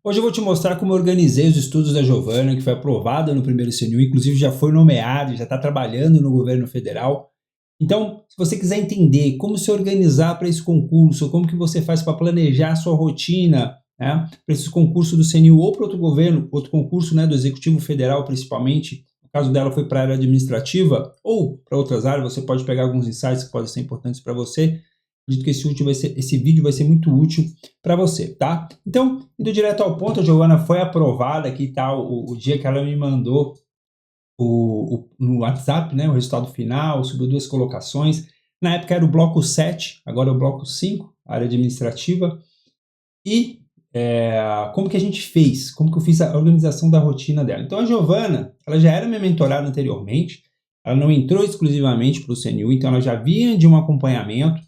Hoje eu vou te mostrar como eu organizei os estudos da Giovana, que foi aprovada no primeiro CNU, inclusive já foi nomeado, já está trabalhando no governo federal. Então, se você quiser entender como se organizar para esse concurso, como que você faz para planejar a sua rotina, né, para esse concurso do CNU ou para outro governo, outro concurso, né, do Executivo Federal principalmente, no caso dela foi para a área administrativa ou para outras áreas, você pode pegar alguns insights que podem ser importantes para você. Acredito que esse vídeo vai ser muito útil para você, tá? Então, indo direto ao ponto, a Giovana foi aprovada, aqui tá o dia que ela me mandou no WhatsApp, né, o resultado final, subiu 2 colocações. Na época era o bloco 7, agora é o bloco 5, área administrativa. E como que a gente fez? Como que eu fiz a organização da rotina dela? Então a Giovana, ela já era minha mentorada anteriormente, ela não entrou exclusivamente para o CNU, então ela já vinha de um acompanhamento,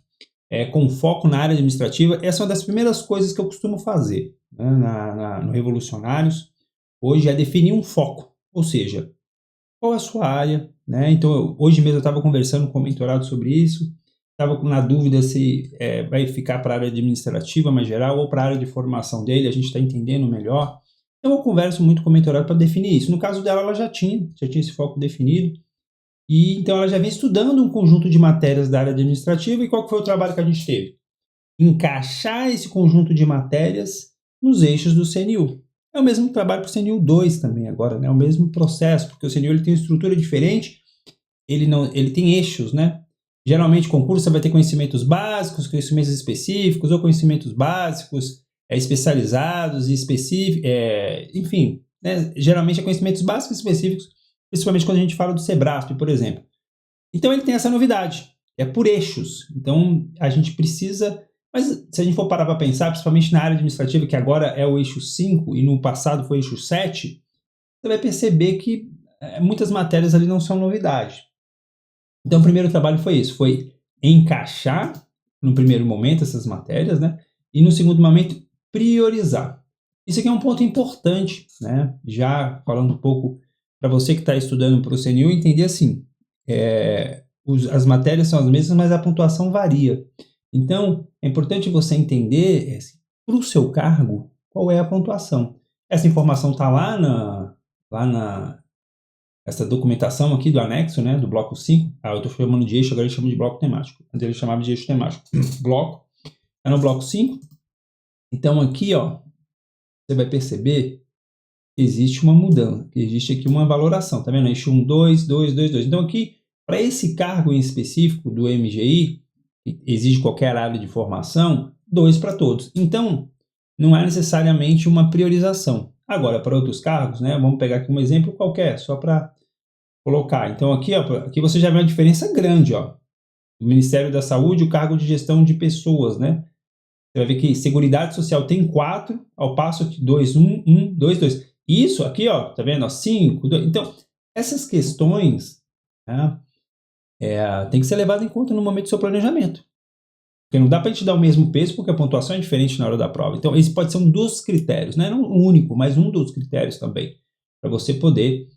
com foco na área administrativa. Essa é uma das primeiras coisas que eu costumo fazer, né, no Revolucionários, hoje, é definir um foco, ou seja, qual é a sua área, né? Então, hoje mesmo eu estava conversando com o mentorado sobre isso, estava na dúvida se vai ficar para a área administrativa mais geral ou para a área de formação dele, a gente está entendendo melhor. Então, eu converso muito com o mentorado para definir isso. No caso dela, ela já tinha esse foco definido, e então ela já vem estudando um conjunto de matérias da área administrativa. E qual que foi o trabalho que a gente teve? Encaixar esse conjunto de matérias nos eixos do CNU. É o mesmo trabalho para o CNU 2 também agora, né? É o mesmo processo, porque o CNU ele tem uma estrutura diferente, ele tem eixos, né? Geralmente, concurso você vai ter conhecimentos básicos, conhecimentos específicos, ou conhecimentos básicos especializados e específicos, enfim, né? Geralmente é conhecimentos básicos e específicos, principalmente quando a gente fala do Sebrasp, por exemplo. Então ele tem essa novidade, é por eixos. Então a gente precisa, mas se a gente for parar para pensar, principalmente na área administrativa, que agora é o eixo 5 e no passado foi o eixo 7, você vai perceber que muitas matérias ali não são novidade. Então o primeiro trabalho foi isso, foi encaixar no primeiro momento essas matérias, né? E no segundo momento priorizar. Isso aqui é um ponto importante, né? Já falando um pouco para você que está estudando para o CNU, entender assim, as matérias são as mesmas, mas a pontuação varia. Então, é importante você entender, para o seu cargo, qual é a pontuação. Essa informação está essa documentação aqui do anexo, né, do bloco 5. Eu estou chamando de eixo, agora ele chama de bloco temático. Antes ele chamava de eixo temático. Bloco, é no bloco 5. Então aqui, ó, você vai perceber que existe uma mudança, que existe aqui uma valoração, tá vendo? Eixo 1, 2, 2, 2, 2. Então aqui, para esse cargo em específico do MGI, que exige qualquer área de formação, 2 para todos. Então, não é necessariamente uma priorização. Agora, para outros cargos, né, vamos pegar aqui um exemplo qualquer, só para colocar. Então aqui, ó, aqui você já vê uma diferença grande, ó. O Ministério da Saúde, o cargo de gestão de pessoas, né? Você vai ver que Seguridade Social tem 4, ao passo que 2, 1, 1, 2, 2. Isso aqui, ó, tá vendo? 5, 2. Então, essas questões, né, tem que ser levado em conta no momento do seu planejamento. Porque não dá para a gente dar o mesmo peso, porque a pontuação é diferente na hora da prova. Então, esse pode ser um dos critérios, né? Não o único, mas um dos critérios também, para você poder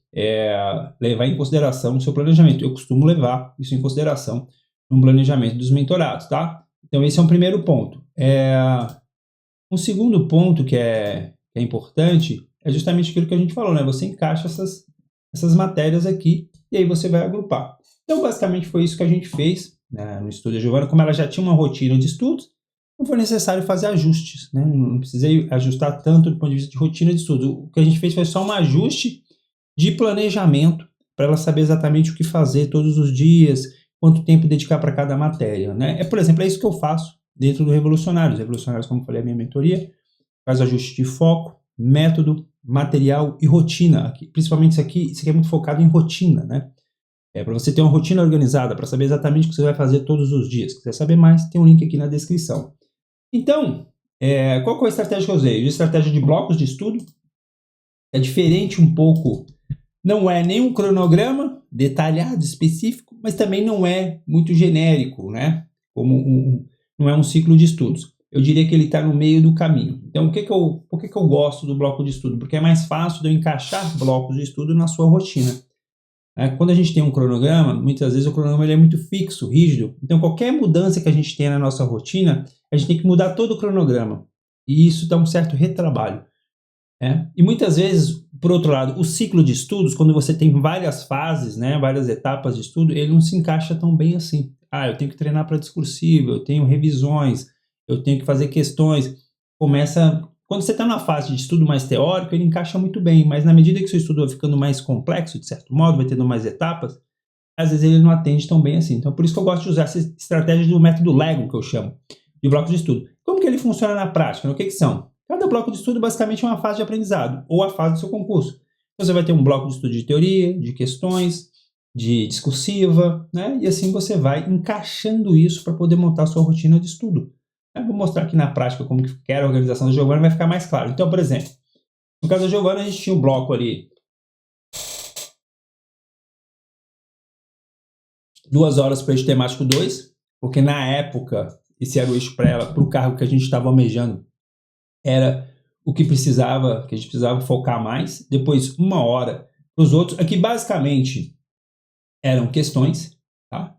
levar em consideração no seu planejamento. Eu costumo levar isso em consideração no planejamento dos mentorados, tá? Então, esse é um primeiro ponto. Um segundo ponto que é importante é justamente aquilo que a gente falou, né? Você encaixa essas matérias aqui e aí você vai agrupar. Então, basicamente, foi isso que a gente fez, né, no estudo da Giovana. Como ela já tinha uma rotina de estudos, não foi necessário fazer ajustes, né? Não precisei ajustar tanto do ponto de vista de rotina de estudo. O que a gente fez foi só um ajuste de planejamento para ela saber exatamente o que fazer todos os dias, quanto tempo dedicar para cada matéria, né? Por exemplo, é isso que eu faço dentro do Revolucionários. Revolucionários, como eu falei, é a minha mentoria, faz ajuste de foco, método, material e rotina. Aqui, principalmente isso aqui é muito focado em rotina, né? Para você ter uma rotina organizada, para saber exatamente o que você vai fazer todos os dias. Se quiser saber mais, tem um link aqui na descrição. Então, qual foi a estratégia que eu usei? A estratégia de blocos de estudo é diferente um pouco. Não é nem um cronograma detalhado, específico, mas também não é muito genérico, né? Não é um ciclo de estudos. Eu diria que ele está no meio do caminho. Então, por que eu gosto do bloco de estudo? Porque é mais fácil de eu encaixar blocos de estudo na sua rotina. Quando a gente tem um cronograma, muitas vezes o cronograma ele é muito fixo, rígido. Então, qualquer mudança que a gente tenha na nossa rotina, a gente tem que mudar todo o cronograma. E isso dá um certo retrabalho. E muitas vezes, por outro lado, o ciclo de estudos, quando você tem várias fases, né, várias etapas de estudo, ele não se encaixa tão bem assim. Eu tenho que treinar para discursivo, eu tenho revisões, eu tenho que fazer questões. Quando você está na fase de estudo mais teórico, ele encaixa muito bem, mas na medida que o seu estudo vai ficando mais complexo, de certo modo, vai tendo mais etapas, às vezes ele não atende tão bem assim. Então, por isso que eu gosto de usar essa estratégia do método Lego, que eu chamo, de bloco de estudo. Como que ele funciona na prática? O que são? Cada bloco de estudo basicamente é uma fase de aprendizado, ou a fase do seu concurso. Então, você vai ter um bloco de estudo de teoria, de questões, de discursiva, né? E assim você vai encaixando isso para poder montar a sua rotina de estudo. Eu vou mostrar aqui na prática como que era a organização da Giovana, vai ficar mais claro. Então, por exemplo, no caso da Giovana, a gente tinha um bloco ali, 2 horas para o eixo temático 2, porque na época, esse era o eixo para ela, para o cargo que a gente estava almejando, era o que precisava, que a gente precisava focar mais. Depois, 1 hora para os outros. Aqui, basicamente, eram questões, tá?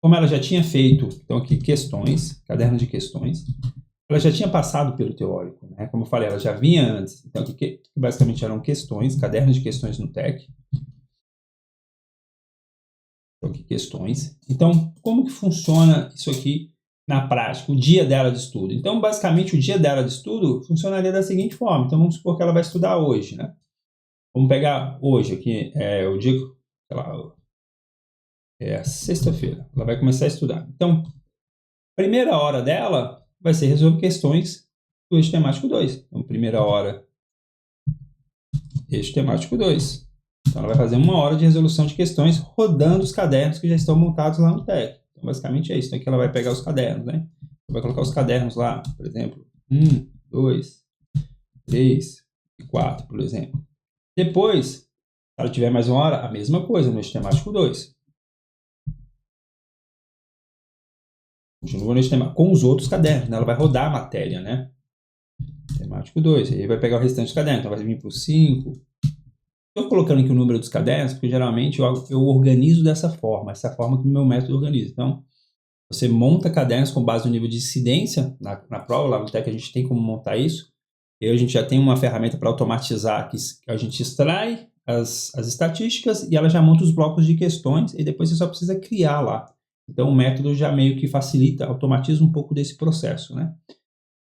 Como ela já tinha feito, então aqui, questões, caderno de questões, ela já tinha passado pelo teórico, né? Como eu falei, ela já vinha antes. Então, aqui, basicamente, eram questões, caderno de questões no TEC. Então, aqui, questões. Então, como que funciona isso aqui na prática, o dia dela de estudo? Então, basicamente, o dia dela de estudo funcionaria da seguinte forma. Então, vamos supor que ela vai estudar hoje, né? Vamos pegar hoje aqui, o dia, sei lá, sexta-feira. Ela vai começar a estudar. Então, a primeira hora dela vai ser resolver questões do eixo temático 2. Então, primeira hora, eixo temático 2. Então, ela vai fazer 1 hora de resolução de questões rodando os cadernos que já estão montados lá no TEC. Então, basicamente é isso. Então, aqui ela vai pegar os cadernos, né? Ela vai colocar os cadernos lá, por exemplo, 1, 2, 3 e 4, por exemplo. Depois, se ela tiver mais 1 hora, a mesma coisa no eixo temático 2. Continua no eixo temático com os outros cadernos, né? Ela vai rodar a matéria, né? Temático 2. Aí vai pegar o restante dos cadernos. Então, vai vir para o 5. Estou colocando aqui o número dos cadernos, porque geralmente eu organizo dessa forma. Essa forma que o meu método organiza. Então, você monta cadernos com base no nível de incidência na prova. Lá no TEC a gente tem como montar isso. E a gente já tem uma ferramenta para automatizar que a gente extrai as estatísticas e ela já monta os blocos de questões e depois você só precisa criar lá. Então o método já meio que facilita, automatiza um pouco desse processo, né?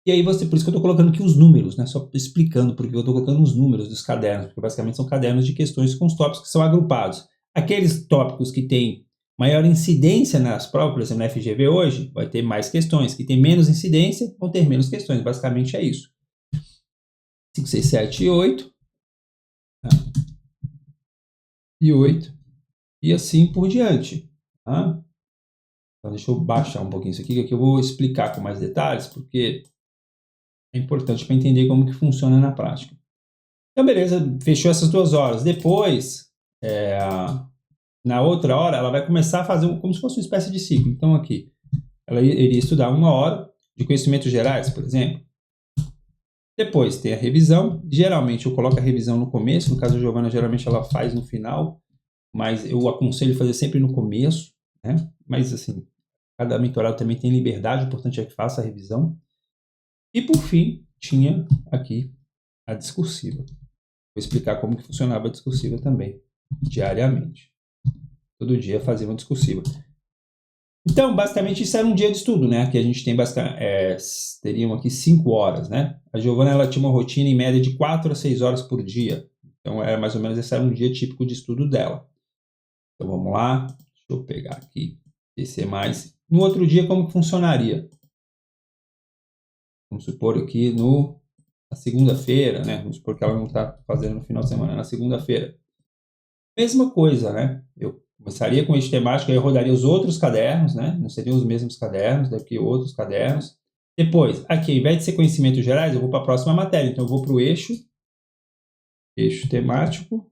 E aí por isso que eu estou colocando aqui os números, né? Só explicando porque eu estou colocando os números dos cadernos, porque basicamente são cadernos de questões com os tópicos que são agrupados. Aqueles tópicos que têm maior incidência nas provas, por exemplo, na FGV hoje, vai ter mais questões. Que tem menos incidência, vão ter menos questões. Basicamente é isso. 5, 6, 7 e 8. E 8. E assim por diante. Tá? Então, deixa eu baixar um pouquinho isso aqui, que aqui eu vou explicar com mais detalhes, porque é importante para entender como que funciona na prática. Então, beleza, fechou essas 2 horas. Depois, na outra hora, ela vai começar a fazer como se fosse uma espécie de ciclo. Então, aqui, ela iria estudar 1 hora de conhecimentos gerais, por exemplo. Depois tem a revisão. Geralmente eu coloco a revisão no começo. No caso da Giovana, geralmente ela faz no final. Mas eu aconselho fazer sempre no começo, né? Mas, assim, cada mentorado também tem liberdade. O importante é que faça a revisão. E, por fim, tinha aqui a discursiva. Vou explicar como que funcionava a discursiva também, diariamente. Todo dia fazia uma discursiva. Então, basicamente, isso era um dia de estudo, né? Que a gente tem teriam aqui 5 horas, né? A Giovana, ela tinha uma rotina em média de 4 a 6 horas por dia. Então, era mais ou menos, esse era um dia típico de estudo dela. Então, vamos lá. Deixa eu pegar aqui, descer mais. No outro dia, como que funcionaria? Vamos supor aqui na segunda-feira, né? Vamos supor que ela não está fazendo no final de semana, na segunda-feira. Mesma coisa, né? Eu começaria com eixo temático, aí eu rodaria os outros cadernos, né? Não seriam os mesmos cadernos, daqui outros cadernos. Depois, aqui, ao invés de ser conhecimentos gerais, eu vou para a próxima matéria. Então, eu vou para o eixo temático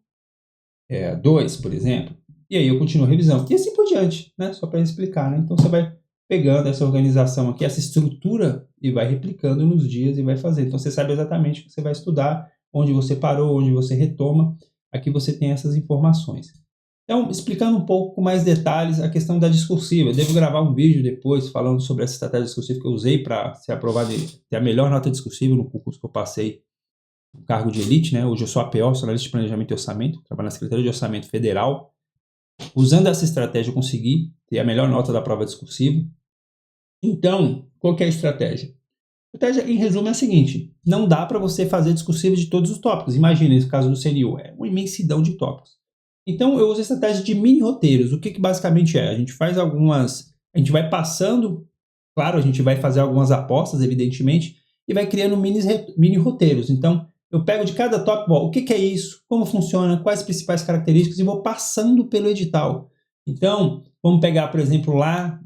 2, por exemplo. E aí eu continuo a revisão. E assim por diante, né? Só para explicar, né? Então, você vai pegando essa organização aqui, essa estrutura, e vai replicando nos dias e vai fazendo. Então, você sabe exatamente o que você vai estudar, onde você parou, onde você retoma. Aqui você tem essas informações. Então, explicando um pouco com mais detalhes a questão da discursiva. Eu devo gravar um vídeo depois falando sobre essa estratégia discursiva que eu usei para ser aprovado e ter a melhor nota discursiva no concurso que eu passei um cargo de elite, né? Hoje eu sou APO, sou analista de planejamento e orçamento, trabalho na Secretaria de Orçamento Federal. Usando essa estratégia eu consegui ter a melhor nota da prova discursiva. Então, qual que é a estratégia? A estratégia, em resumo, é a seguinte: não dá para você fazer discursiva de todos os tópicos. Imagina, nesse caso do CNU, é uma imensidão de tópicos. Então, eu uso a estratégia de mini roteiros. O que basicamente é? A gente faz a gente vai passando, claro, a gente vai fazer algumas apostas, evidentemente, e vai criando mini roteiros. Então, eu pego de cada tópico, o que é isso, como funciona, quais as principais características, e vou passando pelo edital. Então, vamos pegar, por exemplo, lá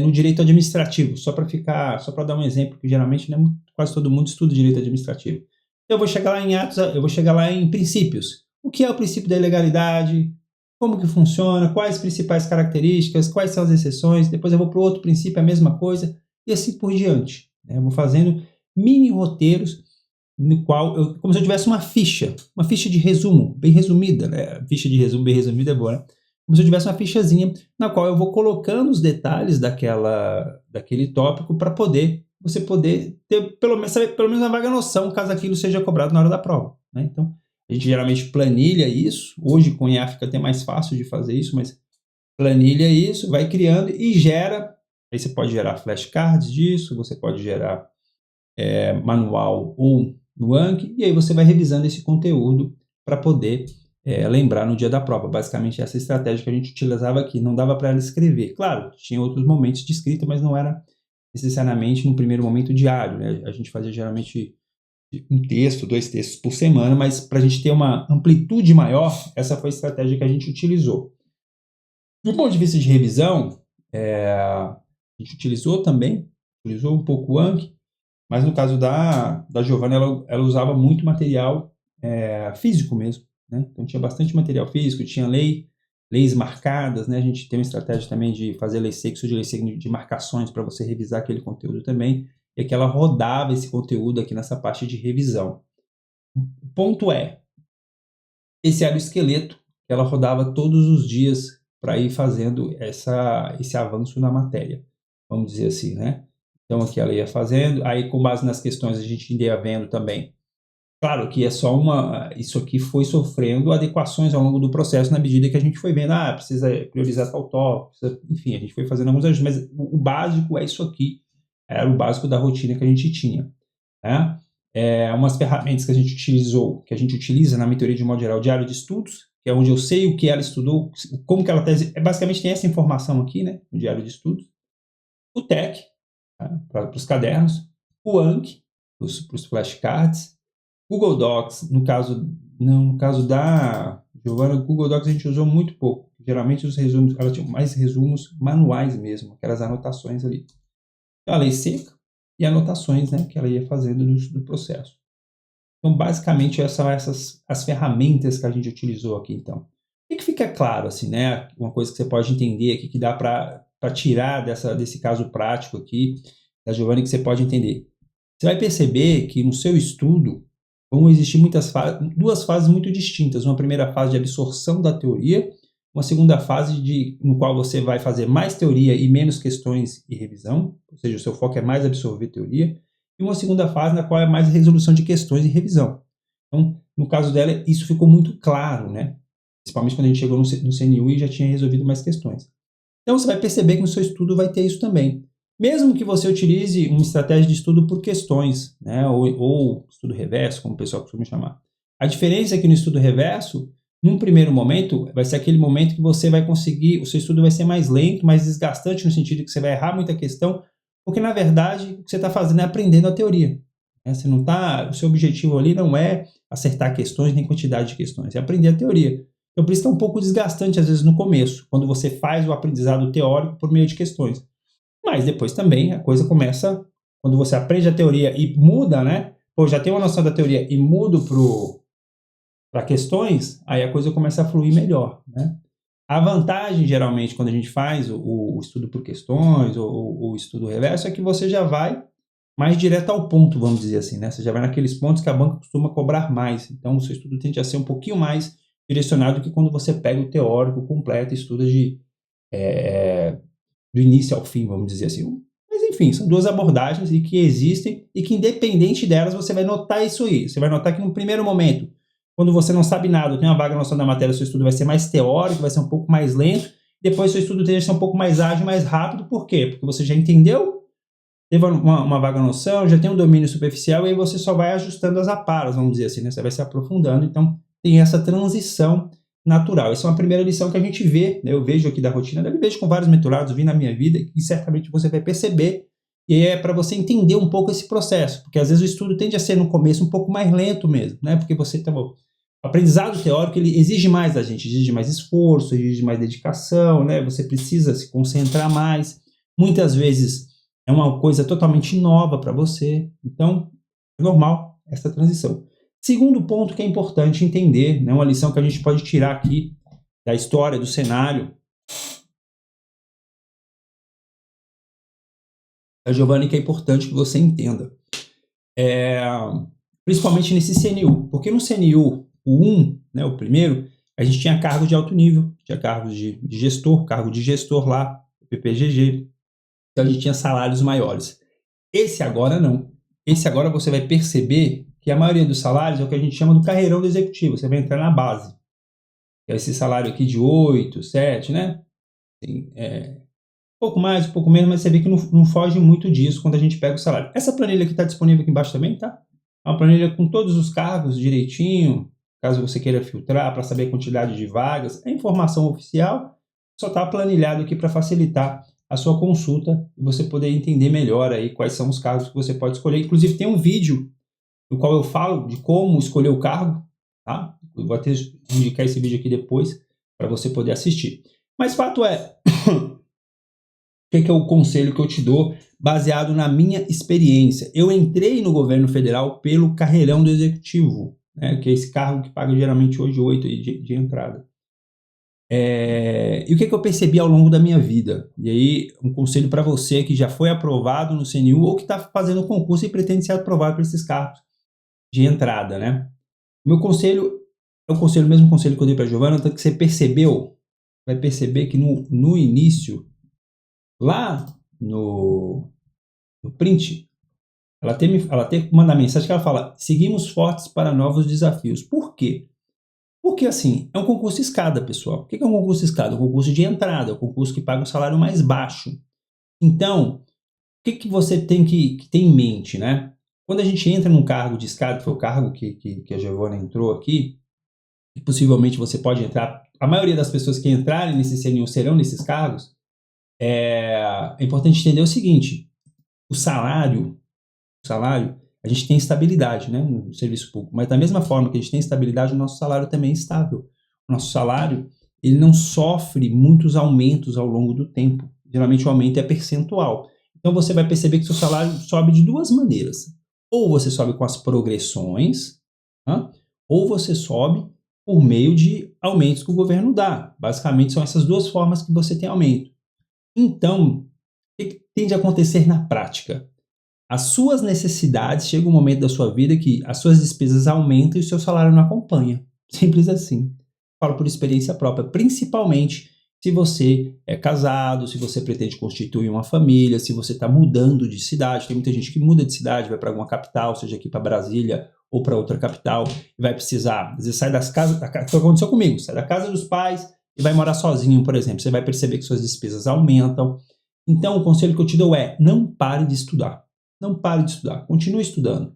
no direito administrativo, só para dar um exemplo, que geralmente, né, quase todo mundo estuda direito administrativo. Eu vou chegar lá em atos, eu vou chegar lá em princípios. O que é o princípio da ilegalidade? Como que funciona? Quais as principais características? Quais são as exceções? Depois eu vou para o outro princípio, a mesma coisa, e assim por diante, né? Eu vou fazendo mini roteiros no qual como se eu tivesse uma ficha de resumo, bem resumida, né? Ficha de resumo bem resumida é boa, né? Como se eu tivesse uma fichazinha na qual eu vou colocando os detalhes daquele tópico para você poder ter pelo menos uma vaga noção caso aquilo seja cobrado na hora da prova, né? Então, a gente geralmente planilha isso. Hoje com o IA fica até mais fácil de fazer isso, mas planilha isso, vai criando e gera. Aí você pode gerar flashcards disso, você pode gerar manual ou no Anki, e aí você vai revisando esse conteúdo para poder lembrar no dia da prova. Basicamente essa estratégia que a gente utilizava aqui. Não dava para ela escrever. Claro, tinha outros momentos de escrita, mas não era necessariamente no primeiro momento diário, né? A gente fazia geralmente um texto, 2 textos por semana, mas para a gente ter uma amplitude maior, essa foi a estratégia que a gente utilizou. Do ponto de vista de revisão, a gente utilizou um pouco o Anki, mas no caso da Giovana, ela usava muito material físico mesmo, né? Então tinha bastante material físico, tinha leis marcadas, né? A gente tem uma estratégia também de fazer lei seca de marcações para você revisar aquele conteúdo também, e que ela rodava esse conteúdo aqui nessa parte de revisão. O ponto esse era o esqueleto que ela rodava todos os dias para ir fazendo esse avanço na matéria, vamos dizer assim, né? Então aqui ela ia fazendo, aí com base nas questões a gente ia vendo também. Claro que isso aqui foi sofrendo adequações ao longo do processo na medida que a gente foi vendo, precisa priorizar tal tópico, enfim, a gente foi fazendo alguns ajustes, mas o básico é isso aqui, era o básico da rotina que a gente tinha, né? Umas ferramentas que a gente utiliza na mentoria de modo geral, o diário de estudos, que é onde eu sei o que ela estudou, como que ela tese, basicamente tem essa informação aqui, né, no diário de estudos, o TEC, tá, para os cadernos, o Anki, para os flashcards, Google Docs, no caso da Giovana, o Google Docs a gente usou muito pouco. Geralmente os resumos, ela tinha mais resumos manuais mesmo, aquelas anotações ali. A lei seca e anotações, né, que ela ia fazendo no processo. Então, basicamente, essas são as ferramentas que a gente utilizou aqui, então. O que fica claro, assim, né, uma coisa que você pode entender aqui, que dá para tirar desse caso prático aqui, da Giovana, que você pode entender. Você vai perceber que no seu estudo vão existir duas fases muito distintas. Uma primeira fase de absorção da teoria, uma segunda fase no qual você vai fazer mais teoria e menos questões e revisão, ou seja, o seu foco é mais absorver teoria, e uma segunda fase na qual é mais resolução de questões e revisão. Então, no caso dela, isso ficou muito claro, né? Principalmente quando a gente chegou no CNU e já tinha resolvido mais questões. Então, você vai perceber que no seu estudo vai ter isso também. Mesmo que você utilize uma estratégia de estudo por questões, né, ou estudo reverso, como o pessoal costuma chamar. A diferença é que no estudo reverso, num primeiro momento, vai ser aquele momento que você vai conseguir, o seu estudo vai ser mais lento, mais desgastante, no sentido que você vai errar muita questão, porque, na verdade, o que você está fazendo é aprendendo a teoria. Né? O seu objetivo ali não é acertar questões, nem quantidade de questões, é aprender a teoria. Então, por isso que é um pouco desgastante, às vezes, no começo, quando você faz o aprendizado teórico por meio de questões. Mas depois também a coisa começa, quando você aprende a teoria e muda, né? Ou já tem uma noção da teoria e mudo para questões, aí a coisa começa a fluir melhor, né? A vantagem, geralmente, quando a gente faz o estudo por questões ou o estudo reverso, é que você já vai mais direto ao ponto, vamos dizer assim, né? Você já vai naqueles pontos que a banca costuma cobrar mais. Então, o seu estudo tende a ser um pouquinho mais direcionado do que quando você pega o teórico completo e estuda do início ao fim, vamos dizer assim. Mas enfim, são duas abordagens e que existem e que independente delas você vai notar isso aí. Você vai notar que no primeiro momento, quando você não sabe nada, tem uma vaga noção da matéria, seu estudo vai ser mais teórico, vai ser um pouco mais lento, depois seu estudo tende a ser um pouco mais ágil, mais rápido. Por quê? Porque você já entendeu, teve uma vaga noção, já tem um domínio superficial e aí você só vai ajustando as aparas, vamos dizer assim, né? Você vai se aprofundando, então tem essa transição natural. Essa é uma primeira lição que a gente vê, né? Eu vejo aqui da rotina, eu vejo com vários mentorados, eu vi na minha vida, e certamente você vai perceber, e aí é para você entender um pouco esse processo, porque às vezes o estudo tende a ser no começo um pouco mais lento mesmo, né? Porque você tem o aprendizado teórico, ele exige mais da gente, exige mais esforço, exige mais dedicação, né? Você precisa se concentrar mais, muitas vezes é uma coisa totalmente nova para você, então é normal essa transição. Segundo ponto que é importante entender, né, uma lição que a gente pode tirar aqui da história, do cenário da Giovanni, que é importante que você entenda. Principalmente nesse CNU, porque no CNU, o 1, né, o primeiro, a gente tinha cargo de alto nível, tinha cargos de gestor, cargo de gestor lá, PPGG, então a gente tinha salários maiores. Esse agora não. Esse agora você vai perceber que a maioria dos salários é o que a gente chama do carreirão do executivo. Você vai entrar na base. É esse salário aqui de 8, 7, né? Tem, um pouco mais, um pouco menos, mas você vê que não foge muito disso quando a gente pega o salário. Essa planilha que está disponível aqui embaixo também, tá? É uma planilha com todos os cargos direitinho, caso você queira filtrar para saber a quantidade de vagas. É informação oficial, só está planilhado aqui para facilitar a sua consulta e você poder entender melhor aí quais são os cargos que você pode escolher. Inclusive tem um vídeo no qual eu falo de como escolher o cargo, tá? Eu vou até indicar esse vídeo aqui depois para você poder assistir. Mas fato é, o que é o conselho que eu te dou baseado na minha experiência? Eu entrei no governo federal pelo carreirão do executivo, né? Que é esse cargo que paga geralmente hoje 8 de entrada. E o que eu percebi ao longo da minha vida? E aí, um conselho para você que já foi aprovado no CNU ou que está fazendo o concurso e pretende ser aprovado para esses cargos de entrada, né? Meu conselho é o mesmo conselho que eu dei para a Giovanna, tanto que você percebeu, vai perceber que no início, lá no print, ela manda mensagem que ela fala: seguimos fortes para novos desafios. Por quê? Porque, assim, é um concurso escada, pessoal. O que é um concurso escada? É um concurso de entrada, é um concurso que paga um salário mais baixo. Então, o que você tem que ter em mente, né? Quando a gente entra num cargo de escada, que foi o cargo que a Giovanna entrou aqui, e possivelmente você pode entrar, a maioria das pessoas que entrarem nesse CNU serão nesses cargos, é importante entender o seguinte: o salário, a gente tem estabilidade, né, no serviço público, mas da mesma forma que a gente tem estabilidade, o nosso salário também é estável. O nosso salário, ele não sofre muitos aumentos ao longo do tempo. Geralmente o aumento é percentual. Então você vai perceber que seu salário sobe de duas maneiras. Ou você sobe com as progressões, tá? Ou você sobe por meio de aumentos que o governo dá. Basicamente são essas duas formas que você tem aumento. Então, o que tende a acontecer na prática? As suas necessidades, chega um momento da sua vida que as suas despesas aumentam e o seu salário não acompanha. Simples assim. Falo por experiência própria, principalmente se você é casado, se você pretende constituir uma família, se você está mudando de cidade. Tem muita gente que muda de cidade, vai para alguma capital, seja aqui para Brasília ou para outra capital, e vai precisar, às vezes sai das casas, que aconteceu comigo, sai da casa dos pais e vai morar sozinho, por exemplo. Você vai perceber que suas despesas aumentam. Então, o conselho que eu te dou é: não pare de estudar. Não pare de estudar, continue estudando,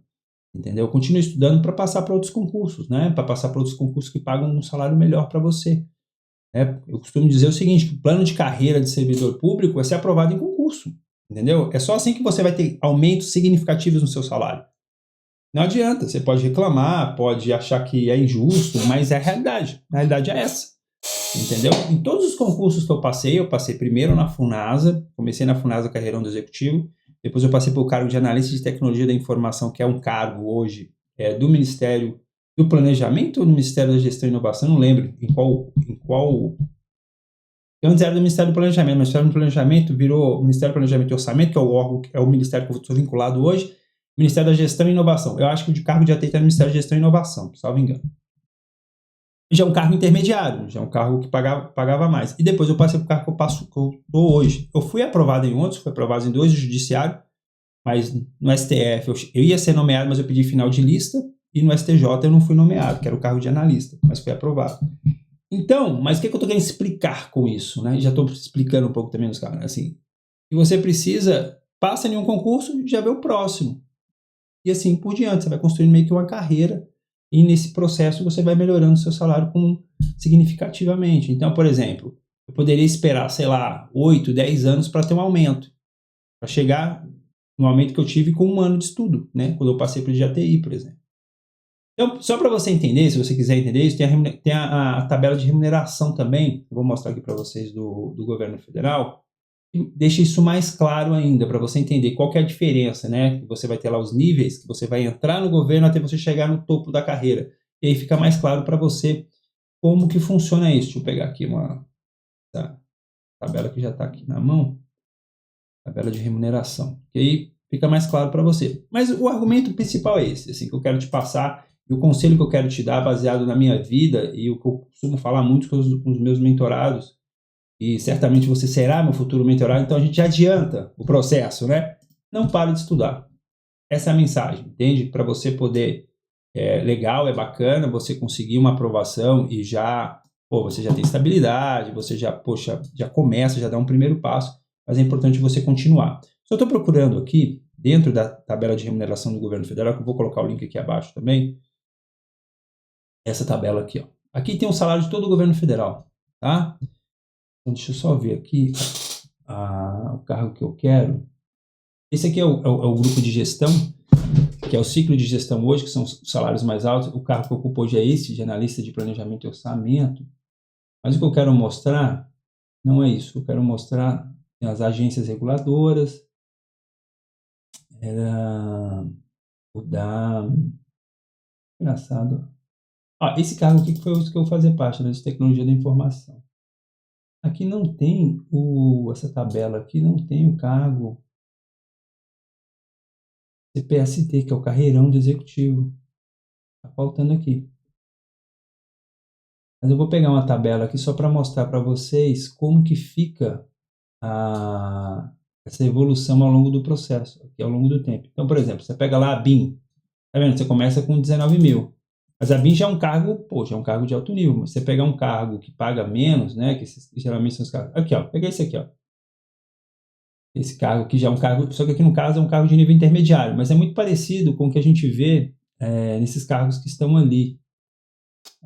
entendeu? Continue estudando para passar para outros concursos, né? Para passar para outros concursos que pagam um salário melhor para você. Eu costumo dizer o seguinte, que o plano de carreira de servidor público é ser aprovado em concurso, entendeu? É só assim que você vai ter aumentos significativos no seu salário. Não adianta, você pode reclamar, pode achar que é injusto, mas é a realidade. A realidade é essa, entendeu? Em todos os concursos que eu passei primeiro na FUNASA, comecei na FUNASA Carreirão do Executivo, depois eu passei pelo cargo de analista de tecnologia da informação, que é um cargo hoje do Ministério do Planejamento ou do Ministério da Gestão e Inovação, não lembro em qual. Antes era do Ministério do Planejamento, mas o Ministério do Planejamento virou Ministério do Planejamento e Orçamento, que é o órgão, é o ministério que eu estou vinculado hoje, Ministério da Gestão e Inovação. Eu acho que o de cargo de AT está no Ministério da Gestão e Inovação, salvo engano. já é um cargo intermediário, já é um cargo que pagava mais. E depois eu passei para o cargo que eu estou hoje. Eu fui aprovado em outros, fui aprovado em 2 do judiciário, mas no STF eu ia ser nomeado, mas eu pedi final de lista, e no STJ eu não fui nomeado, que era o cargo de analista, mas fui aprovado. Então, mas o que eu estou querendo explicar com isso, né? Já estou explicando um pouco também nos caras, assim, que você precisa, passa em um concurso e já vê o próximo. E assim por diante, você vai construindo meio que uma carreira, e nesse processo você vai melhorando o seu salário significativamente. Então, por exemplo, eu poderia esperar, sei lá, 8, 10 anos para ter um aumento, para chegar no aumento que eu tive com 1 ano de estudo, né? Quando eu passei para o GATI, por exemplo. Então, só para você entender, se você quiser entender isso, tem a tabela de remuneração também, eu vou mostrar aqui para vocês do governo federal, e deixa isso mais claro ainda, para você entender qual que é a diferença, né? Você vai ter lá os níveis, que você vai entrar no governo até você chegar no topo da carreira. E aí fica mais claro para você como que funciona isso. Deixa eu pegar aqui uma tabela que já está aqui na mão, tabela de remuneração, que aí fica mais claro para você. Mas o argumento principal é esse, assim, que eu quero te passar, e o conselho que eu quero te dar, baseado na minha vida, e o que eu costumo falar muito com os meus mentorados, e certamente você será meu futuro mentorado, então a gente adianta o processo, né? Não pare de estudar. Essa é a mensagem, entende? Para você poder, legal, é bacana você conseguir uma aprovação e você já tem estabilidade, você já começa, já dá um primeiro passo, mas é importante você continuar. Só estou procurando aqui, dentro da tabela de remuneração do governo federal, que eu vou colocar o link aqui abaixo também, essa tabela aqui, ó. Aqui tem o salário de todo o governo federal, tá? Então, deixa eu só ver aqui o cargo que eu quero. Esse aqui é o grupo de gestão, que é o ciclo de gestão hoje, que são os salários mais altos. O cargo que eu ocupo hoje é esse, de analista de planejamento e orçamento. Mas o que eu quero mostrar não é isso. Eu quero mostrar as agências reguladoras. Era o da... Engraçado. Esse cargo aqui que foi o que eu fazia parte, né, de tecnologia da informação. Aqui não tem essa tabela aqui, não tem o cargo CPST, que é o carreirão do executivo. Está faltando aqui. Mas eu vou pegar uma tabela aqui só para mostrar para vocês como que fica essa evolução ao longo do processo, aqui ao longo do tempo. Então, por exemplo, você pega lá a BIM, tá vendo? Você começa com 19 mil. Mas a BIM já é um cargo, já é um cargo de alto nível. Mas você pegar um cargo que paga menos, né? Que geralmente são os cargos. Aqui, ó, peguei esse aqui, ó. Esse cargo aqui já é um cargo, só que aqui no caso é um cargo de nível intermediário, mas é muito parecido com o que a gente vê nesses cargos que estão ali.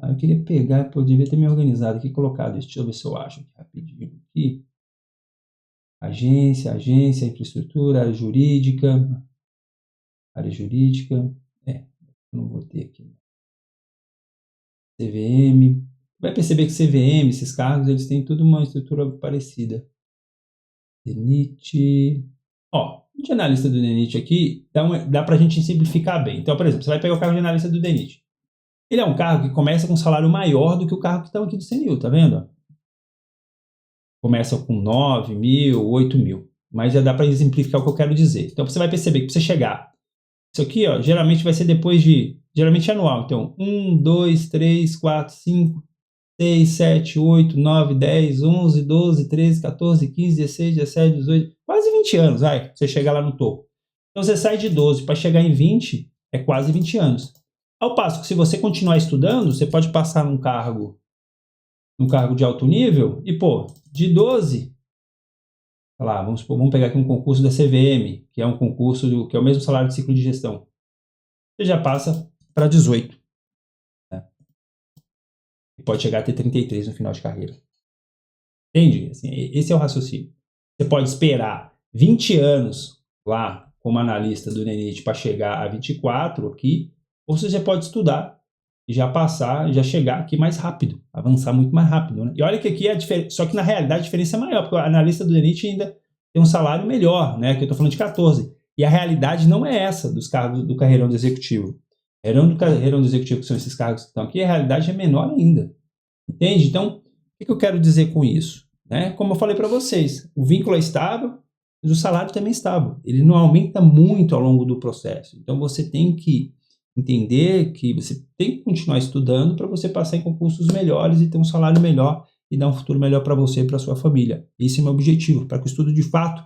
Eu queria pegar, eu devia ter me organizado aqui, colocado isso. Deixa eu ver se eu acho aqui rapidinho. Aqui. Agência, infraestrutura, área jurídica. Eu não vou ter aqui. CVM. Vai perceber que CVM, esses cargos, eles têm tudo uma estrutura parecida. DENIT. De analista do DENIT aqui, dá pra gente simplificar bem. Então, por exemplo, você vai pegar o cargo de analista do DENIT. Ele é um cargo que começa com um salário maior do que o cargo que está aqui do CNU, tá vendo? Começa com 9 mil, 8 mil. Mas já dá para exemplificar o que eu quero dizer. Então você vai perceber que para você chegar, isso aqui, ó, geralmente vai ser depois geralmente anual. Então, 1, 2, 3, 4, 5, 6, 7, 8, 9, 10, 11, 12, 13, 14, 15, 16, 17, 18, quase 20 anos, vai, pra você chegar lá no topo. Então você sai de 12 para chegar em 20, é quase 20 anos. Ao passo que se você continuar estudando, você pode passar num cargo de alto nível e, de 12, sei lá, vamos pegar aqui um concurso da CVM, que é um concurso que é o mesmo salário de ciclo de gestão. Você já passa para 18. Né? E pode chegar a ter 33 no final de carreira. Entende? Assim, esse é o raciocínio. Você pode esperar 20 anos lá como analista do DENIT para chegar a 24 aqui, ou você já pode estudar e já passar, já chegar aqui mais rápido, avançar muito mais rápido. Né? E olha que aqui é diferente, só que na realidade a diferença é maior, porque o analista do DENIT ainda tem um salário melhor, né? Que eu estou falando de 14. E a realidade não é essa dos cargos do carreirão do executivo. O carreirão do executivo, que são esses cargos que estão aqui, a realidade é menor ainda. Entende? Então, o que eu quero dizer com isso? Né? Como eu falei para vocês, o vínculo é estável, mas o salário também é estável. Ele não aumenta muito ao longo do processo. Então, você tem que entender que você tem que continuar estudando para você passar em concursos melhores e ter um salário melhor e dar um futuro melhor para você e para sua família. Esse é o meu objetivo, para que o estudo de fato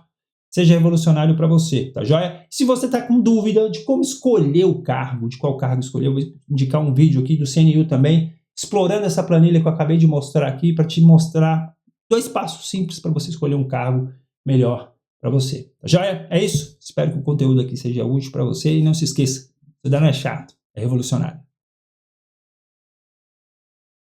seja revolucionário para você, tá joia? Se você está com dúvida de como escolher o cargo, de qual cargo escolher, eu vou indicar um vídeo aqui do CNU também, explorando essa planilha que eu acabei de mostrar aqui, para te mostrar 2 passos simples para você escolher um cargo melhor para você. Tá joia? É isso. Espero que o conteúdo aqui seja útil para você e não se esqueça, estudar não é chato, é revolucionário.